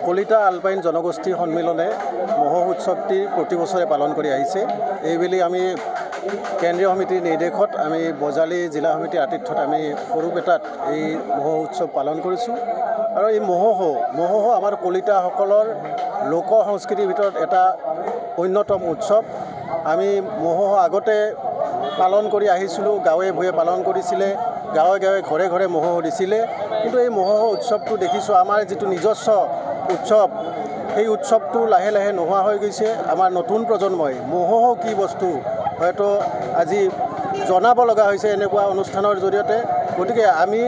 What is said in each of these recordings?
Kalita alpine জনগোষ্ঠী সন্মিলনে মহোহ উৎসৱটি প্ৰতি বছৰে পালন কৰি আহিছে। এইবেলি আমি কেন্দ্ৰীয় সমিতিৰ নিৰ্দেশত আমি বজালী জিলা সমিতিৰ আতিথ্যত আমি সৰুপেটাত এই মহোহ উৎসৱ পালন কৰিছোঁ। আৰু এই মহোহ আমাৰ কলিতাসকলৰ লোক সংস্কৃতিৰ ভিতৰত এটা অন্যতম উৎসৱ। আমি মহোহ আগতে পালন কৰি আহিছিলোঁ, গাঁৱে ভূঞে পালন কৰিছিলে, গাঁৱে গাঁৱে ঘৰে ঘৰে মহোহ দিছিলে। কিন্তু এই মহোহ উৎসৱটো দেখিছোঁ আমাৰ যিটো নিজস্ব উৎসৱ, সেই উৎসৱটো লাহে লাহে নোহোৱা হৈ গৈছে। আমাৰ নতুন প্ৰজন্মই মহোহ কি বস্তু হয়তো আজি জনাব লগা হৈছে এনেকুৱা অনুষ্ঠানৰ জৰিয়তে। গতিকে আমি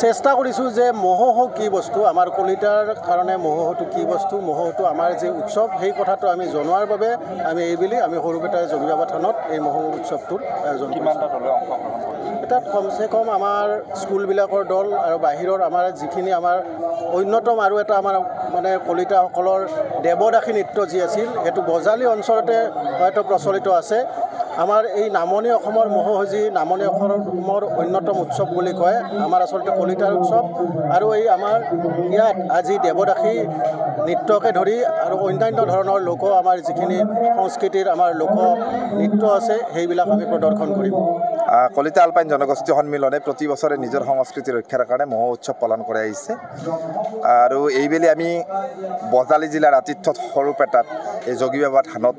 চেষ্টা কৰিছোঁ যে মহোহ কি বস্তু, আমাৰ কলিতাৰ কাৰণে মহোহটো কি বস্তু, মহোহটো আমাৰ যে উৎসৱ সেই কথাটো আমি জনোৱাৰ বাবে আমি এইবেলি আমি সৰুপেটাৰ জগিবাবা থানত এই মহোহ উৎসৱটোৰ আয়োজন কৰিছোঁ। তাত কমচে কম আমাৰ স্কুলবিলাকৰ দল আৰু বাহিৰৰ আমাৰ যিখিনি আমাৰ অন্যতম আৰু এটা আমাৰ মানে কলিতাসকলৰ দেৱদাসী নৃত্য যি আছিল সেইটো বজালী অঞ্চলতে হয়তো প্ৰচলিত আছে। আমাৰ এই নামনি অসমৰ মহোহ যি নামনি অসমৰ অন্যতম উৎসৱ বুলি কয়, আমাৰ আচলতে কলিতাৰ উৎসৱ। আৰু এই আমাৰ ইয়াত আজি দেৱদাসী নৃত্যকে ধৰি আৰু অন্যান্য ধৰণৰ লোক আমাৰ যিখিনি সংস্কৃতিৰ আমাৰ লোক নৃত্য আছে সেইবিলাক আমি প্ৰদৰ্শন কৰিম। কলিতা আলপাইন জনগোষ্ঠী সন্মিলনে প্ৰতি বছৰে নিজৰ সংস্কৃতি ৰক্ষাৰ কাৰণে মহোহ উৎসৱ পালন কৰি আহিছে। আৰু এইবেলি আমি বজালী জিলাৰ আতিথ্যত সৰুপেটাত এই জগিবাবা থানত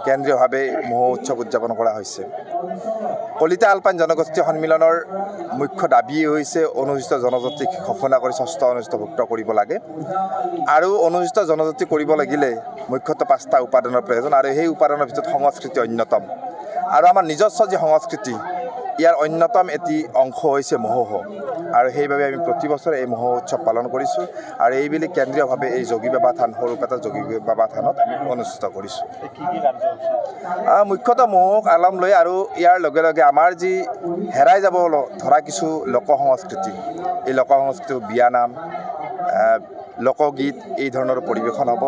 কেন্দ্ৰীয়ভাৱে মহোহ উৎসৱ উদযাপন কৰা হৈছে। কলিতা আলপাইন জনগোষ্ঠী সন্মিলনৰ মুখ্য দাবী হৈছে অনুসূচিত জনজাতিক ঘোষণা কৰি ষষ্ঠ অনুসূচিতভুক্ত কৰিব লাগে। আৰু অনুসূচিত জনজাতি কৰিব লাগিলে মুখ্যতঃ 5টা উপাদানৰ প্ৰয়োজন, আৰু সেই উপাদানৰ ভিতৰত সংস্কৃতি অন্যতম। আৰু আমাৰ নিজস্ব যি সংস্কৃতি ইয়াৰ অন্যতম এটি অংশ হৈছে মহোহ। আৰু সেইবাবে আমি প্ৰতি বছৰে এই মহোহ উৎসৱ পালন কৰিছোঁ। আৰু এইবেলি কেন্দ্ৰীয়ভাৱে এই জগিবাবা থান সৰুপেটা জগিবাবা থানত আমি অনুষ্ঠিত কৰিছোঁ। মুখ্যতঃ মহোহক আলম লৈ আৰু ইয়াৰ লগে লগে আমাৰ যি হেৰাই যাব ধৰা কিছু লোক সংস্কৃতি, এই লোক সংস্কৃতি বিয়ানাম, লোকগীত এই ধৰণৰ পৰিৱেশন হ'ব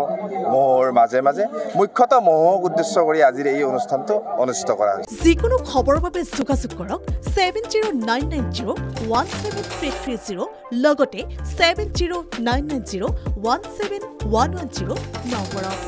মহোহৰ মাজে মাজে। মুখ্যতঃ মহোহক উদ্দেশ্য কৰি আজিৰ এই অনুষ্ঠানটো অনুষ্ঠিত কৰা হৈছে। যিকোনো খবৰৰ বাবে যোগাযোগ কৰক 7099017330 লগতে 7099017110 নম্বৰত।